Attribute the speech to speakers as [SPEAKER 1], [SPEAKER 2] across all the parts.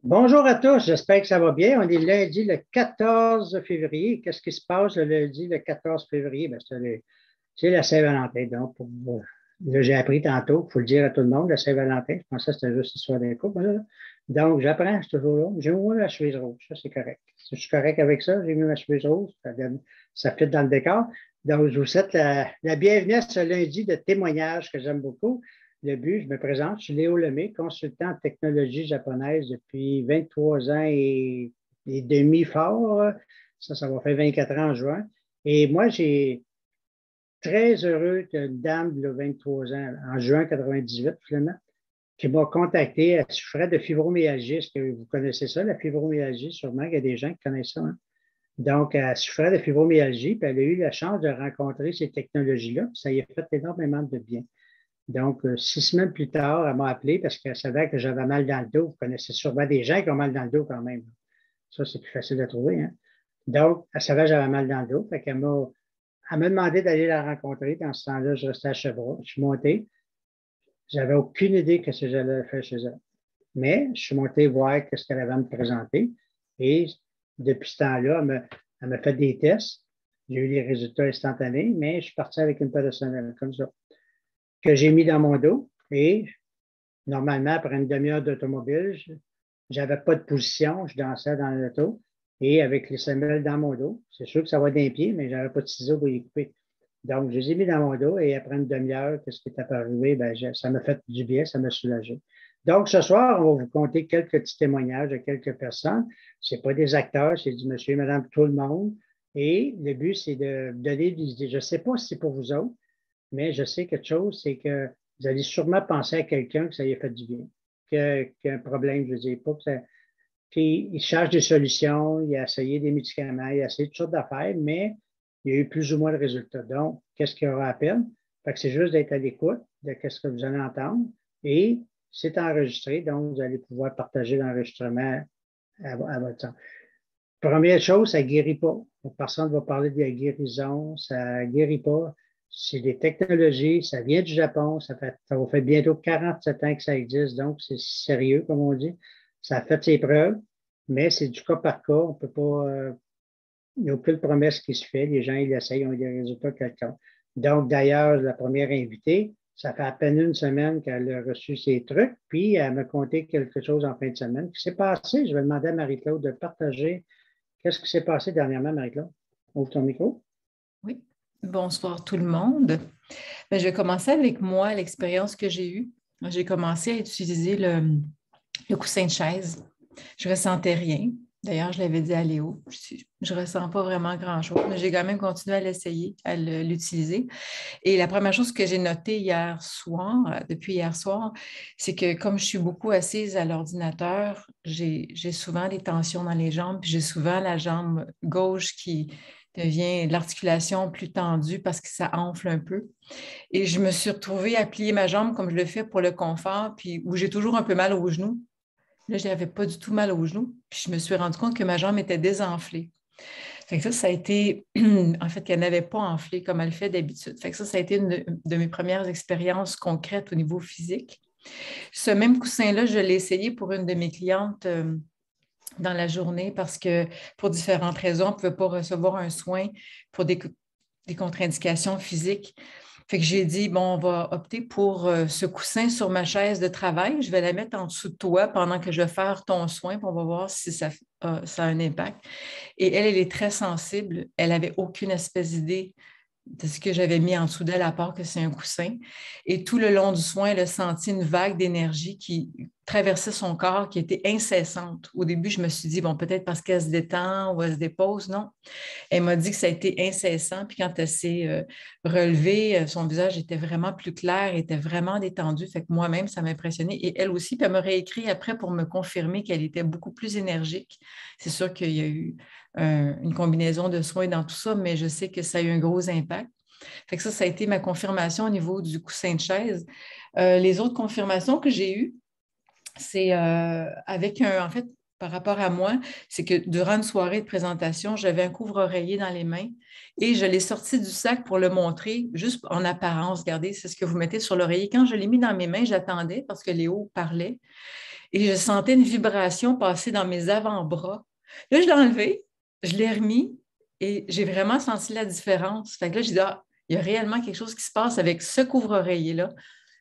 [SPEAKER 1] Bonjour à tous, j'espère que ça va bien. On est lundi le 14 février. Qu'est-ce qui se passe le lundi le 14 février? Ben, c'est la Saint-Valentin. Donc, là, j'ai appris tantôt, il faut le dire à tout le monde, la Saint-Valentin. Je pensais que c'était juste l'histoire des couples. Là. Donc, j'apprends, c'est toujours là. J'ai mis ma chemise rouge, ça c'est correct. Si je suis correct avec ça, j'ai mis ma chemise rouge, ça fit dans le décor. Donc, je vous souhaite la bienvenue à ce lundi de témoignage que j'aime beaucoup. Le but, je me présente, je suis Léo Lemay, consultant en technologie japonaise depuis 23 ans et demi fort. Ça va faire 24 ans en juin. Et moi, j'ai très heureux qu'une dame de 23 ans, en juin 98, finalement, qui m'a contacté. Elle souffrait de fibromyalgie. Est-ce que vous connaissez ça, la fibromyalgie? Sûrement qu'il y a des gens qui connaissent ça. Hein? Donc, elle souffrait de fibromyalgie, puis elle a eu la chance de rencontrer ces technologies-là, puis ça y a fait énormément de bien. Donc, 6 semaines plus tard, elle m'a appelé parce qu'elle savait que j'avais mal dans le dos. Vous connaissez sûrement des gens qui ont mal dans le dos quand même. Ça, c'est plus facile à trouver. Hein? Donc, elle savait que j'avais mal dans le dos. Fait elle m'a demandé d'aller la rencontrer. Dans ce temps-là, je restais à Chevreux. Je suis monté. J'avais aucune idée de ce que j'allais faire chez elle. Mais je suis monté voir ce qu'elle avait à me présenter. Et depuis ce temps-là, elle m'a fait des tests. J'ai eu les résultats instantanés, mais je suis parti avec une paire de semelles comme ça, que j'ai mis dans mon dos. Et normalement, après une demi-heure d'automobile, je n'avais pas de position, je dansais dans l'auto et avec les semelles dans mon dos. C'est sûr que ça va d'un pied, mais je n'avais pas de ciseaux pour les couper. Donc, je les ai mis dans mon dos et après une demi-heure, qu'est-ce qui est apparu? Ben, ça m'a fait du bien, ça m'a soulagé. Donc, ce soir, on va vous conter quelques petits témoignages de quelques personnes. Ce n'est pas des acteurs, c'est du monsieur et madame tout le monde. Et le but, c'est de donner des idées. Je ne sais pas si c'est pour vous autres, mais je sais quelque chose, c'est que vous allez sûrement penser à quelqu'un que ça y a fait du bien, qu'il y a un problème, je ne dis pas que ça. Puis il cherche des solutions, il a essayé des médicaments, il a essayé toutes sortes d'affaires, mais il y a eu plus ou moins de résultats. Donc, qu'est-ce qu'il y aura à peine? Fait que c'est juste d'être à l'écoute de ce que vous allez entendre et c'est enregistré, donc vous allez pouvoir partager l'enregistrement à votre temps. Première chose, ça ne guérit pas. Personne ne va parler de la guérison, ça ne guérit pas. C'est des technologies, ça vient du Japon, ça va faire bientôt 47 ans que ça existe, donc c'est sérieux, comme on dit. Ça a fait ses preuves, mais c'est du cas par cas. On peut pas, il n'y a aucune promesse qui se fait. Les gens, ils essayent, ont des résultats quelqu'un. Donc, d'ailleurs, la première invitée, ça fait à peine une semaine qu'elle a reçu ses trucs, puis elle m'a conté quelque chose en fin de semaine. Ce qui s'est passé, je vais demander à Marie-Claude de partager. Qu'est-ce qui s'est passé dernièrement, Marie-Claude? Ouvre ton micro.
[SPEAKER 2] Oui, bonsoir tout le monde. Je vais commencer avec moi, l'expérience que j'ai eue. J'ai commencé à utiliser le coussin de chaise. Je ne ressentais rien. D'ailleurs, je l'avais dit à Léo, je ne ressens pas vraiment grand-chose, mais j'ai quand même continué à l'essayer, à l'utiliser. Et la première chose que j'ai notée hier soir, depuis hier soir, c'est que comme je suis beaucoup assise à l'ordinateur, j'ai souvent des tensions dans les jambes, puis j'ai souvent la jambe gauche qui devient l'articulation plus tendue parce que ça enfle un peu. Et je me suis retrouvée à plier ma jambe comme je le fais pour le confort, puis où j'ai toujours un peu mal au genou. Là, je n'avais pas du tout mal au genou, puis je me suis rendu compte que ma jambe était désenflée. Fait que ça a été, en fait, qu'elle n'avait pas enflé comme elle le fait d'habitude. Fait que ça a été une de mes premières expériences concrètes au niveau physique. Ce même coussin-là, je l'ai essayé pour une de mes clientes dans la journée parce que pour différentes raisons, on ne pouvait pas recevoir un soin pour des contre-indications physiques. Fait que j'ai dit, bon, on va opter pour ce coussin sur ma chaise de travail. Je vais la mettre en dessous de toi pendant que je vais faire ton soin, puis on va voir si ça a un impact. Et elle est très sensible. Elle n'avait aucune espèce d'idée de ce que j'avais mis en dessous d'elle, à part que c'est un coussin. Et tout le long du soin, elle a senti une vague d'énergie qui traversait son corps, qui était incessante. Au début, je me suis dit, bon, peut-être parce qu'elle se détend ou elle se dépose. Non. Elle m'a dit que ça a été incessant. Puis quand elle s'est relevée, son visage était vraiment plus clair, était vraiment détendu. Fait que moi-même, ça m'a impressionné. Et elle aussi, puis elle m'a réécrit après pour me confirmer qu'elle était beaucoup plus énergique. C'est sûr qu'il y a eu une combinaison de soins dans tout ça, mais je sais que ça a eu un gros impact. Fait que ça a été ma confirmation au niveau du coussin de chaise. Les autres confirmations que j'ai eues, c'est avec en fait, par rapport à moi, c'est que durant une soirée de présentation, j'avais un couvre-oreiller dans les mains et je l'ai sorti du sac pour le montrer, juste en apparence. Regardez, c'est ce que vous mettez sur l'oreiller. Quand je l'ai mis dans mes mains, j'attendais parce que Léo parlait et je sentais une vibration passer dans mes avant-bras. Là, je l'ai enlevé, je l'ai remis et j'ai vraiment senti la différence. Fait que là, j'ai dit, ah, il y a réellement quelque chose qui se passe avec ce couvre-oreiller-là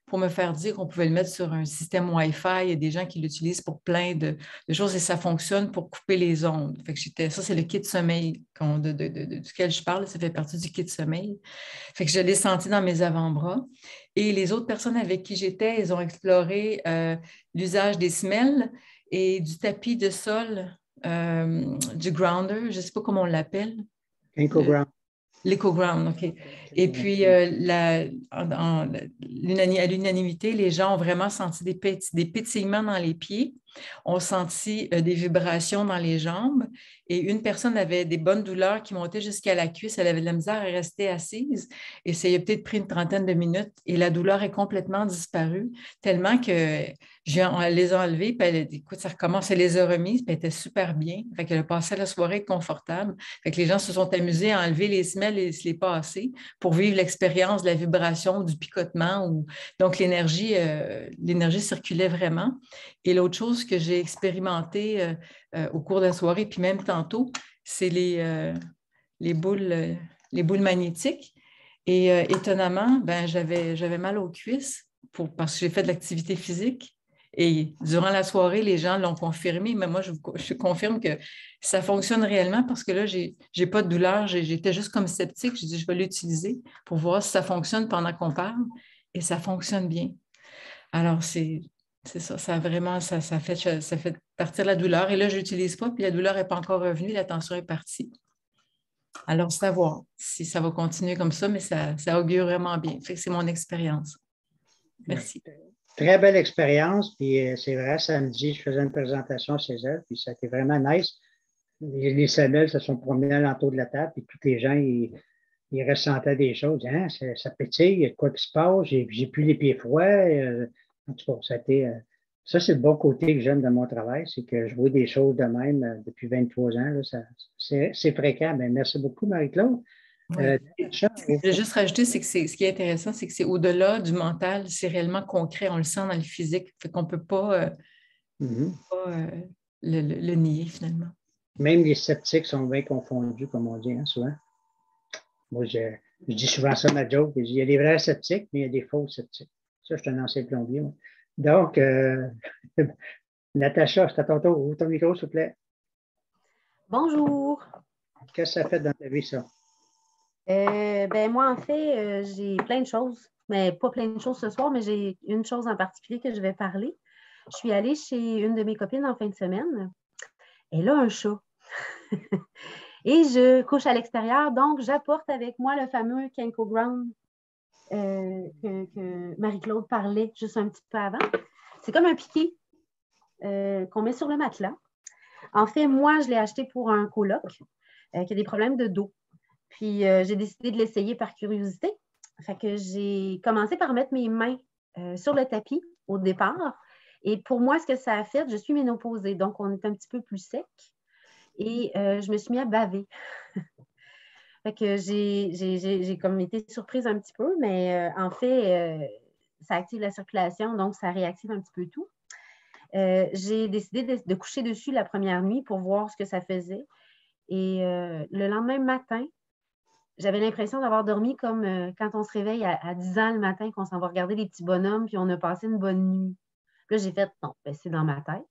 [SPEAKER 2] pour me faire dire qu'on pouvait le mettre sur un système Wi-Fi. Il y a des gens qui l'utilisent pour plein de choses et ça fonctionne pour couper les ondes. Fait que ça, c'est le kit sommeil duquel je parle. Ça fait partie du kit sommeil. Fait que je l'ai senti dans mes avant-bras. Et les autres personnes avec qui j'étais, elles ont exploré l'usage des semelles et du tapis de sol, du grounder, je ne sais pas comment on l'appelle.
[SPEAKER 1] Incoground.
[SPEAKER 2] L'EcoGround, OK. Et puis, à l'unanimité, les gens ont vraiment senti des pétillements dans les pieds, ont senti des vibrations dans les jambes et une personne avait des bonnes douleurs qui montaient jusqu'à la cuisse. Elle avait de la misère à rester assise et ça y a peut-être pris une trentaine de minutes et la douleur est complètement disparue tellement que elle les a enlevées puis elle a dit, écoute, ça recommence, elle les a remises puis elle était super bien. Fait qu'elle a passé la soirée confortable. Fait que les gens se sont amusés à enlever les semelles et se les passer pour vivre l'expérience de la vibration, du picotement. Donc, l'énergie circulait vraiment. Et l'autre chose que j'ai expérimenté au cours de la soirée, puis même tantôt, c'est les boules magnétiques. Et étonnamment, ben, j'avais mal aux cuisses parce que j'ai fait de l'activité physique. Et durant la soirée, les gens l'ont confirmé, mais moi, je confirme que ça fonctionne réellement parce que là, je n'ai pas de douleur. J'étais juste comme sceptique. J'ai dit, je vais l'utiliser pour voir si ça fonctionne pendant qu'on parle. Et ça fonctionne bien. Alors, c'est ça, ça fait partir la douleur. Et là, je l'utilise pas, puis la douleur n'est pas encore revenue, la tension est partie. Alors, savoir si ça va continuer comme ça, mais ça augure vraiment bien. Fait que c'est mon expérience. Merci.
[SPEAKER 1] Ouais. Très belle expérience. Puis c'est vrai, samedi, je faisais une présentation chez elle, puis ça a été vraiment nice. Les semelles se sont promenées alentour de la table, puis tous les gens, ils ressentaient des choses. Hein, ça pétille, il y a quoi qui se passe, j'ai plus les pieds froids. En tout cas, ça, c'est le bon côté que j'aime de mon travail, c'est que je vois des choses de même depuis 23 ans. Là, c'est fréquent. Mais merci beaucoup, Marie-Claude.
[SPEAKER 2] Oui. Ce que je voulais juste rajouter, c'est que ce qui est intéressant, c'est que c'est au-delà du mental, c'est réellement concret, on le sent dans le physique. Fait qu'on ne peut pas, le nier finalement.
[SPEAKER 1] Même les sceptiques sont bien confondus, comme on dit, hein, souvent. Moi, je dis souvent ça, ma joke. Il y a des vrais sceptiques, mais il y a des faux sceptiques. Ça, je suis un ancien plombier. Moi. Donc, Natacha, c'est à ton tour. Ouvre ton micro, s'il vous plaît.
[SPEAKER 3] Bonjour.
[SPEAKER 1] Qu'est-ce que ça fait dans ta vie, ça?
[SPEAKER 3] Ben moi, en fait, j'ai plein de choses, mais pas plein de choses ce soir, mais j'ai une chose en particulier que je vais parler. Je suis allée chez une de mes copines en fin de semaine. Elle a un chat. Et je couche à l'extérieur, donc j'apporte avec moi le fameux Kenko Ground que Marie-Claude parlait juste un petit peu avant. C'est comme un piquet qu'on met sur le matelas. En fait, moi, je l'ai acheté pour un coloc qui a des problèmes de dos. Puis, j'ai décidé de l'essayer par curiosité. Fait que j'ai commencé par mettre mes mains sur le tapis au départ. Et pour moi, ce que ça a fait, je suis ménopausée, donc on est un petit peu plus sec. Et je me suis mis à baver. Fait que j'ai comme été surprise un petit peu, mais en fait, ça active la circulation, donc ça réactive un petit peu tout. J'ai décidé de coucher dessus la première nuit pour voir ce que ça faisait. Et le lendemain matin, j'avais l'impression d'avoir dormi comme quand on se réveille à 10 ans le matin, qu'on s'en va regarder les petits bonhommes, puis on a passé une bonne nuit. Puis là, j'ai fait, non, ben, c'est dans ma tête.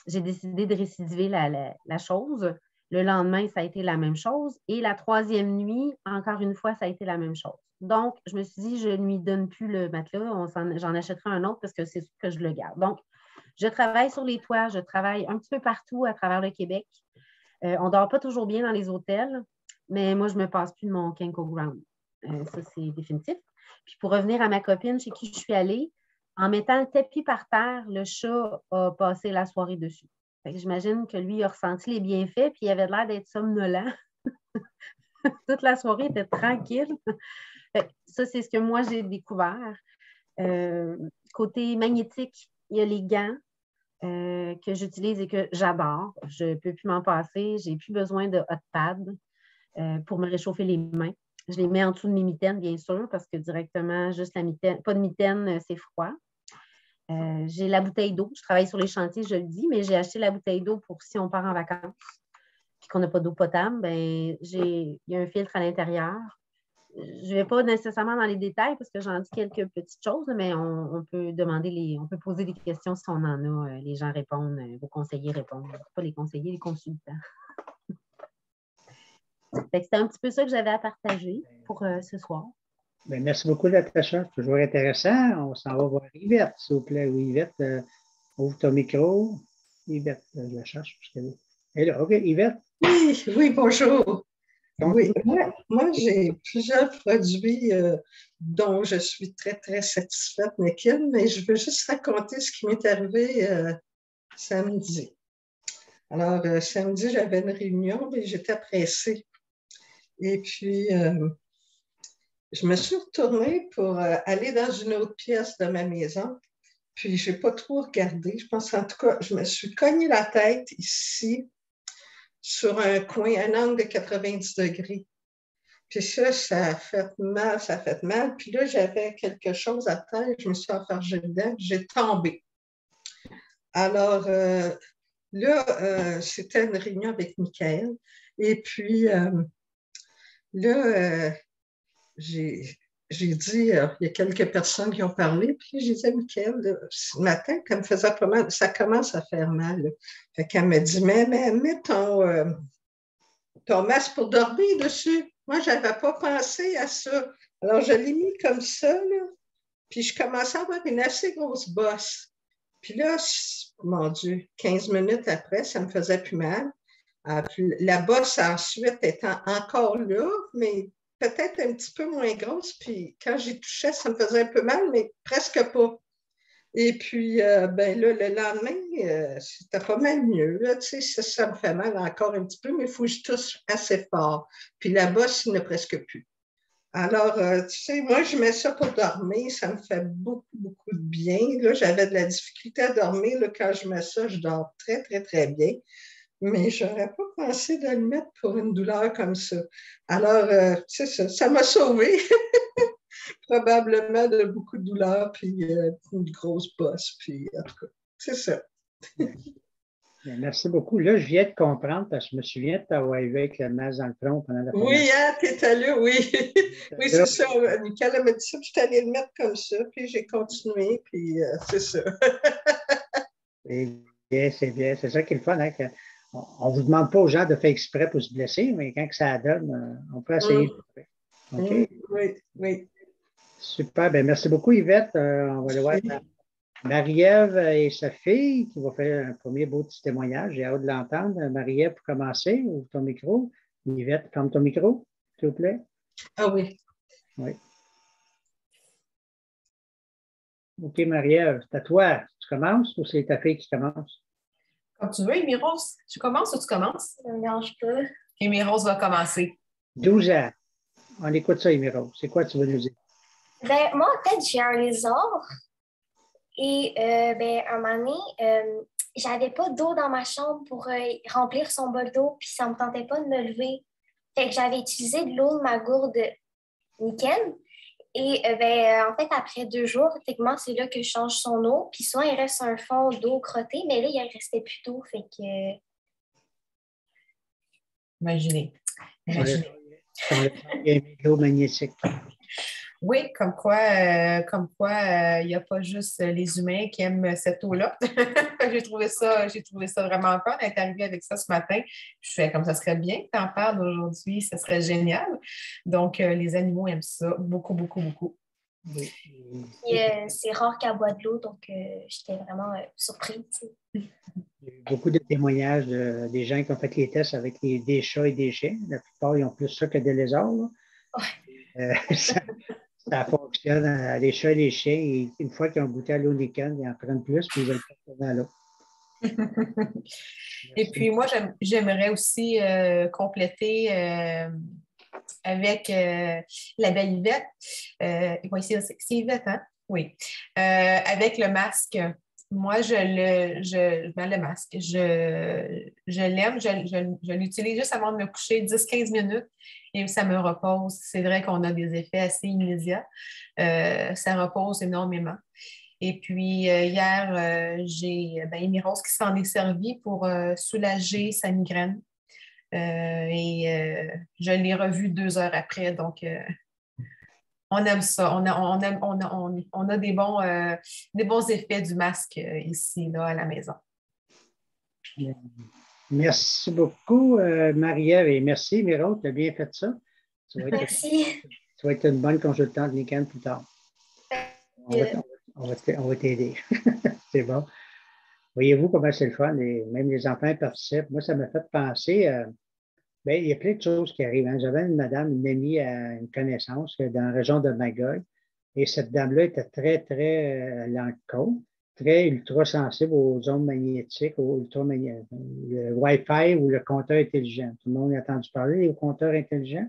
[SPEAKER 3] J'ai décidé de récidiver la chose. Le lendemain, ça a été la même chose. Et la troisième nuit, encore une fois, ça a été la même chose. Donc, je me suis dit, je ne lui donne plus le matelas, j'en achèterai un autre parce que c'est sûr que je le garde. Donc, je travaille sur les toits, je travaille un petit peu partout à travers le Québec. On ne dort pas toujours bien dans les hôtels, mais moi, je ne me passe plus de mon Kenko Ground. Ça, c'est définitif. Puis pour revenir à ma copine chez qui je suis allée, en mettant le tapis par terre, le chat a passé la soirée dessus. J'imagine que lui a ressenti les bienfaits, puis il avait l'air d'être somnolent. Toute la soirée était tranquille. Ça, c'est ce que moi, j'ai découvert. Côté magnétique, il y a les gants. que j'utilise et que j'adore. Je ne peux plus m'en passer. Je n'ai plus besoin de hot pad pour me réchauffer les mains. Je les mets en dessous de mes mitaines, bien sûr, parce que directement, juste la mitaine, pas de mitaine, c'est froid. J'ai la bouteille d'eau. Je travaille sur les chantiers, je le dis, mais j'ai acheté la bouteille d'eau pour si on part en vacances et qu'on n'a pas d'eau potable, ben, il y a un filtre à l'intérieur. Je ne vais pas nécessairement dans les détails parce que j'en dis quelques petites choses, mais on peut on peut poser des questions si on en a. Les gens répondent, vos conseillers répondent. Pas les conseillers, les consultants. C'était un petit peu ça que j'avais à partager pour ce soir.
[SPEAKER 1] Bien, merci beaucoup, Natacha. C'est toujours intéressant. On s'en va voir Yvette, s'il vous plaît. Oui, Yvette, ouvre ton micro. Yvette, je la cherche. Elle est là. OK, Yvette.
[SPEAKER 4] Oui, oui, bonjour.
[SPEAKER 1] Donc,
[SPEAKER 4] Oui, moi j'ai plusieurs produits dont je suis très, très satisfaite, Nickel, mais je veux juste raconter ce qui m'est arrivé samedi. Alors, samedi, j'avais une réunion et j'étais pressée. Et puis, je me suis retournée pour aller dans une autre pièce de ma maison. Puis, je n'ai pas trop regardé. Je pense en tout cas, je me suis cogné la tête ici, sur un coin, un angle de 90 degrés. Puis ça a fait mal, ça a fait mal. Puis là, j'avais quelque chose à terre, je me suis enfargée dedans, j'ai tombé. Alors, là, c'était une réunion avec Michael. Et puis, là, j'ai dit, il y a quelques personnes qui ont parlé, puis j'ai dit à Michael, ce matin, quand me faisait pas mal, ça commence à faire mal. Là. Fait qu'elle m'a dit, mais mets ton masque pour dormir dessus. Moi, je n'avais pas pensé à ça. Alors, je l'ai mis comme ça, là, puis je commençais à avoir une assez grosse bosse. Puis là, mon Dieu, 15 minutes après, ça me faisait plus mal. Puis la bosse, ensuite, étant encore là, mais peut-être un petit peu moins grosse. Puis quand j'y touchais, ça me faisait un peu mal, mais presque pas. Et puis, ben là, le lendemain, c'était pas mal mieux. Là, tu sais, ça me fait mal encore un petit peu, mais il faut que je touche assez fort. Puis la bosse, il n'y en a presque plus. Alors, tu sais, moi, je mets ça pour dormir. Ça me fait beaucoup, beaucoup de bien. Là, j'avais de la difficulté à dormir. Là, quand je mets ça, je dors très, très, très bien. Mais je n'aurais pas pensé de le mettre pour une douleur comme ça. Alors, tu sais, ça m'a sauvée. Probablement de beaucoup de douleur, puis une grosse bosse, puis en tout cas, c'est ça.
[SPEAKER 1] Merci beaucoup. Là, je viens de comprendre parce que je me souviens de t'avoir vu avec le masque dans le front pendant la formation.
[SPEAKER 4] Oui, hein, t'étais là, oui. Oui, c'est ça. Nicole m'a dit ça, puis je suis allée le mettre comme ça, puis j'ai continué, puis c'est ça.
[SPEAKER 1] C'est bien. C'est ça qui est le fun. Hein, on ne vous demande pas aux gens de faire exprès pour se blesser, mais quand ça donne, on peut essayer de faire. OK?
[SPEAKER 4] Oui, oui.
[SPEAKER 1] Super. Bien, merci beaucoup, Yvette. On va aller voir Marie-Ève et sa fille qui va faire un premier beau petit témoignage. J'ai hâte de l'entendre. Marie-Ève, pour commencer, ouvre ton micro. Yvette, ferme ton micro, s'il vous plaît.
[SPEAKER 4] Ah oui.
[SPEAKER 1] Oui. OK, Marie-Ève, c'est à toi. Tu commences ou c'est ta fille qui commence?
[SPEAKER 5] Comme tu veux, Émiros. Tu commences ou tu commences?
[SPEAKER 6] Ça ne me dérange pas.
[SPEAKER 5] Émiros va commencer.
[SPEAKER 1] 12 ans. On écoute ça, Émiros. C'est quoi tu veux nous dire?
[SPEAKER 6] Ben, moi, en fait, j'ai un lézard. Et ben, un moment donné, j'avais pas d'eau dans ma chambre pour remplir son bol d'eau, puis ça me tentait pas de me lever. Fait que j'avais utilisé de l'eau de ma gourde nickel. Et ben, en fait, après 2 jours, techniquement, c'est là que je change son eau. Puis souvent, il reste un fond d'eau crotté, mais là, il ne restait plus d'eau. Fait que.
[SPEAKER 5] Imaginez.
[SPEAKER 1] Il y a l'eau magnétique.
[SPEAKER 5] Oui, comme quoi, il n'y a pas juste les humains qui aiment cette eau-là. j'ai trouvé ça vraiment fun. Elle est arrivée avec ça ce matin. Je fais comme ça serait bien que tu en parles aujourd'hui, ça serait génial. Donc, les animaux aiment ça beaucoup, beaucoup, beaucoup.
[SPEAKER 6] Oui. C'est rare qu'elle boit de l'eau, donc j'étais vraiment surprise.
[SPEAKER 1] Il y a eu beaucoup de témoignages des gens qui ont fait les tests avec des chats et des chiens. La plupart, ils ont plus ça que des lézards. Ouais. Ça fonctionne. Les chats et les chiens, et une fois qu'ils ont goûté à l'eau nickel, ils en prennent plus, puis ils veulent pas dans l'eau.
[SPEAKER 5] Et puis, moi, j'aimerais aussi compléter avec la belle Yvette. Oui, c'est Yvette, hein? Oui. Avec le masque. Moi, je mets le masque. Je l'aime, je l'utilise juste avant de me coucher 10-15 minutes et ça me repose. C'est vrai qu'on a des effets assez immédiats. Ça repose énormément. Et puis, hier, j'ai Émiros qui s'en est servi pour soulager sa migraine. Je l'ai revu 2 heures après. Donc, on aime ça. On a des bons effets du masque ici, là, à la maison.
[SPEAKER 1] Merci beaucoup, Marie-Ève, et merci, Miro, tu as bien fait ça.
[SPEAKER 6] Merci.
[SPEAKER 1] Tu vas être une bonne consultante Nickel plus tard. On va t'aider. C'est bon. Voyez-vous comment c'est le fun, et même les enfants participent. Moi, ça m'a fait penser, il y a plein de choses qui arrivent. Hein. J'avais une madame, une amie, une connaissance dans la région de Magog, et cette dame-là était très, très lente, très ultra sensible aux ondes magnétiques, le Wi-Fi ou le compteur intelligent. Tout le monde a entendu parler des compteurs intelligents.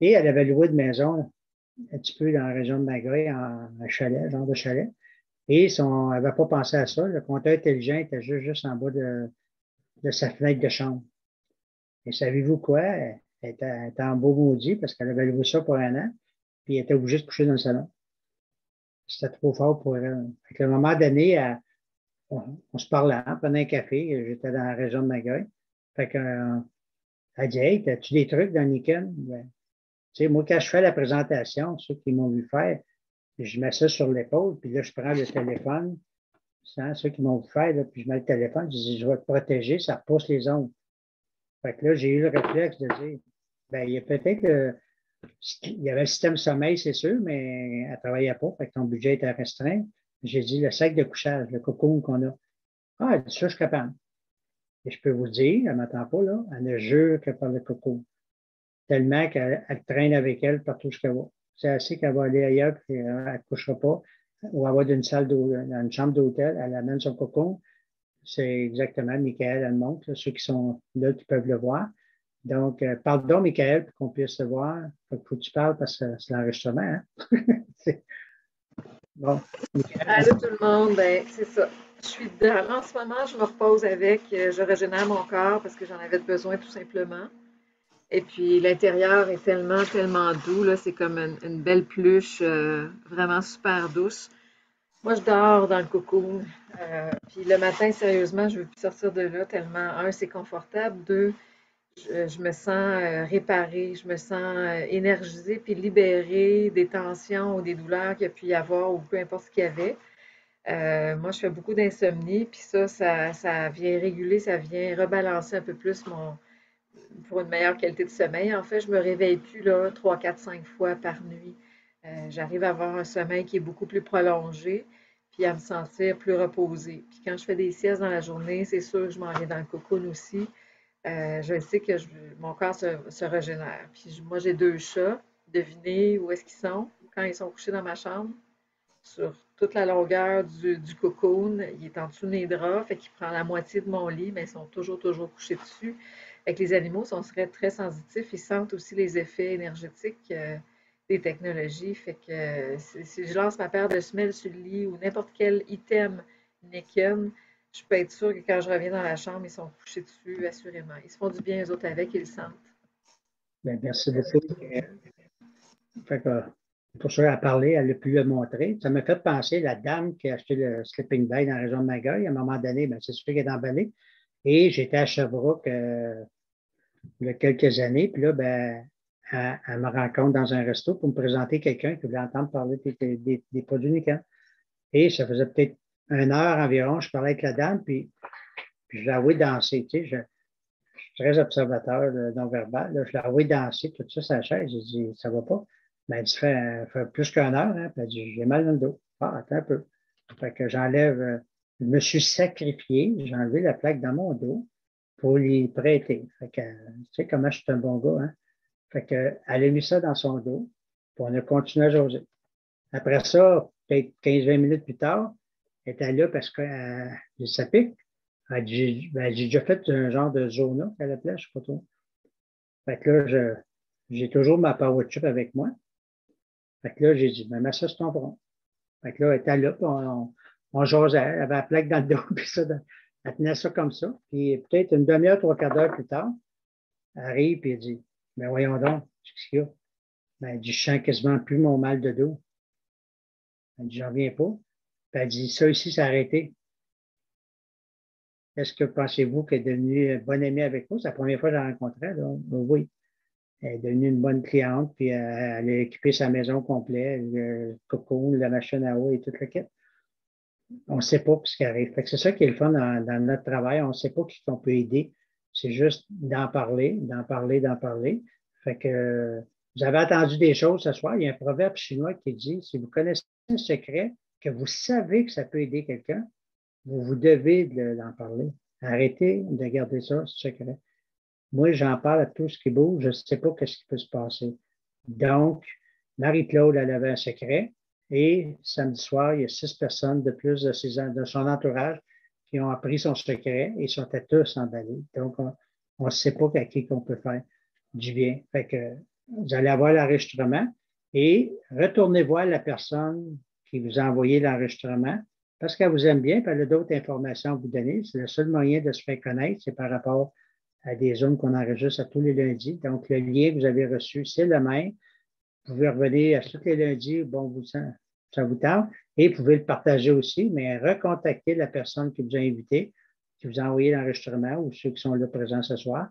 [SPEAKER 1] Et elle avait loué de maison un petit peu dans la région de Magog, en chalet, genre de chalet. Et elle n'avait pas pensé à ça. Le compteur intelligent était juste en bas de sa fenêtre de chambre. Et savez-vous quoi? Elle était en beau maudit parce qu'elle avait loué ça pour 1 an, puis elle était obligée de coucher dans le salon. C'était trop fort pour elle. À un moment donné, on se parlait, on prenait un café, j'étais dans la région de Magog. Fait que, elle dit, hey, as-tu des trucs dans Nikon? Ben, tu sais, moi, quand je fais la présentation, ceux qui m'ont vu faire, je mets ça sur l'épaule, puis là, je prends le téléphone, ceux qui m'ont vu faire, là, puis je mets le téléphone, je dis, je vais te protéger, ça repousse les ondes. Fait que là, j'ai eu le réflexe de dire, il y a peut-être il y avait le système sommeil, c'est sûr, mais elle ne travaillait pas, fait que ton budget était restreint. J'ai dit, le sac de couchage, le cocoon qu'on a. Ah, elle dit, ça, je suis capable. Et je peux vous dire, elle ne m'attend pas, là, elle ne jure que par le cocoon. Tellement qu'elle traîne avec elle partout où elle va. C'est assez qu'elle va aller ailleurs, puis elle ne couchera pas, ou elle va dans une chambre d'hôtel, elle amène son cocon. C'est exactement, Michael, elle montre, là, ceux qui sont là, qui peuvent le voir. Donc, parle donc, Michael, pour qu'on puisse le voir. Il faut que tu parles parce que c'est l'enregistrement. Hein? Bon.
[SPEAKER 7] Allô tout le monde, c'est ça. Je suis en ce moment, je me repose avec, je régénère mon corps parce que j'en avais besoin tout simplement. Et puis l'intérieur est tellement, tellement doux, là, c'est comme une belle pluche, vraiment super douce. Moi, je dors dans le cocoon. Puis le matin, sérieusement, je ne veux plus sortir de là tellement, un, c'est confortable, deux, je me sens réparée, je me sens énergisée, puis libérée des tensions ou des douleurs qu'il y a pu y avoir ou peu importe ce qu'il y avait. Moi, je fais beaucoup d'insomnie, puis ça vient réguler, ça vient rebalancer un peu plus pour une meilleure qualité de sommeil. En fait, je me réveille plus là 3, 4, 5 fois par nuit. J'arrive à avoir un sommeil qui est beaucoup plus prolongé, puis à me sentir plus reposée. Puis quand je fais des siestes dans la journée, c'est sûr que je m'en vais dans le cocoon aussi. Je sais que mon corps se régénère. Puis moi, j'ai 2 chats. Devinez où est-ce qu'ils sont quand ils sont couchés dans ma chambre? Sur toute la longueur du cocoon. Il est en dessous de mes draps, fait qu'il prend la moitié de mon lit, mais ils sont toujours, toujours couchés dessus. Fait que les animaux seraient très sensitifs. Ils sentent aussi les effets énergétiques des technologies. Fait que si je lance ma paire de semelles sur le lit ou n'importe quel item Niken, je peux être sûre que quand je reviens dans la chambre, ils sont couchés dessus, assurément. Ils se font du bien, eux autres, avec, ils le sentent.
[SPEAKER 1] Bien, merci beaucoup. Fait que, pour ça, elle a parlé, elle a pu le montrer. Ça m'a fait penser la dame qui a acheté le sleeping bag dans la région de Magog. À un moment donné, c'est sûr qu'elle est emballée. Et j'étais à Sherbrooke il y a quelques années. Puis là, elle me rencontre dans un resto pour me présenter quelqu'un qui voulait entendre parler des produits Nickel. Et ça faisait peut-être 1 heure environ, je parlais avec la dame, puis je l'ai envoyé danser. Tu sais, je suis très observateur non-verbal. Je l'ai envoyé danser, tout ça, sa chaise. J'ai dit, ça va pas. Elle dit, fait plus qu'1 heure. Hein? Puis elle dit, j'ai mal dans le dos. Ah, attends un peu. Fait que j'enlève, je me suis sacrifié, j'ai enlevé la plaque dans mon dos pour lui prêter. Fait que, tu sais comment je suis un bon gars, hein? Fait que, elle a mis ça dans son dos, puis on a continué à jaser. Après ça, peut-être 15-20 minutes plus tard, elle était là parce que ça pique. Elle dit, j'ai déjà fait un genre de zona à la plage, je ne sais pas trop. Fait que là, j'ai toujours ma power chip avec moi. Fait que là, j'ai dit, mets ça sur ton front. Fait que là, elle était là, puis on jasait, elle avait la plaque dans le dos, puis ça, elle tenait ça comme ça. Puis peut-être une demi-heure, 3/4 d'heure plus tard, elle arrive et elle dit, ben voyons donc, qu'est-ce qu'il y a? Ben, elle dit, je sens quasiment plus mon mal de dos. Elle dit, j'en reviens pas. Puis elle dit, ça ici, c'est arrêté. Est-ce que pensez-vous qu'elle est devenue bonne amie avec moi? C'est la première fois que je la rencontrais. Là. Oui. Elle est devenue une bonne cliente, puis elle a équipé sa maison au complet, le coco, la machine à eau et tout le kit. On ne sait pas ce qui arrive. Fait que c'est ça qui est le fun dans notre travail. On ne sait pas qui on peut aider. C'est juste d'en parler, d'en parler, d'en parler. Fait que vous avez entendu des choses ce soir. Il y a un proverbe chinois qui dit, si vous connaissez un secret, que vous savez que ça peut aider quelqu'un, vous devez d'en parler. Arrêtez de garder ça secret. Moi, j'en parle à tout ce qui bouge. Je ne sais pas ce qui peut se passer. Donc, Marie-Claude, elle avait un secret. Et samedi soir, il y a 6 personnes de plus de son entourage qui ont appris son secret et sont tous emballés. Donc, on ne sait pas à qui qu'on peut faire du bien. Fait que vous allez avoir l'enregistrement et retournez voir la personne qui vous a envoyé l'enregistrement parce qu'elle vous aime bien, puis elle a d'autres informations à vous donner. C'est le seul moyen de se faire connaître, c'est par rapport à des zones qu'on enregistre à tous les lundis. Donc, le lien que vous avez reçu, c'est le même. Vous pouvez revenir à tous les lundis, bon, ça vous tente, et vous pouvez le partager aussi, mais recontacter la personne qui vous a invité, qui vous a envoyé l'enregistrement ou ceux qui sont là présents ce soir.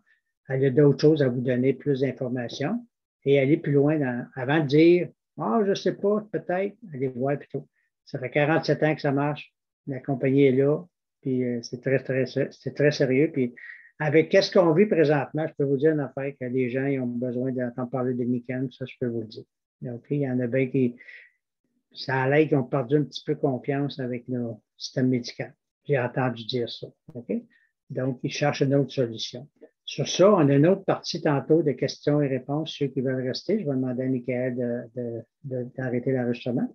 [SPEAKER 1] Elle a d'autres choses à vous donner, plus d'informations, et aller plus loin avant de dire, je ne sais pas, peut-être, allez voir plutôt. Ça fait 47 ans que ça marche, la compagnie est là, puis c'est très sérieux, puis avec qu'est-ce qu'on vit présentement, je peux vous dire une affaire que les gens ils ont besoin d'entendre parler de Nicam, ça je peux vous le dire. Donc, il y en a bien qui, ça a l'air qu'ils ont perdu un petit peu confiance avec le système médical. J'ai entendu dire ça. Okay? Donc, ils cherchent une autre solution. Sur ça, on a une autre partie tantôt de questions et réponses. Ceux qui veulent rester, je vais demander à Michael d'arrêter l'enregistrement.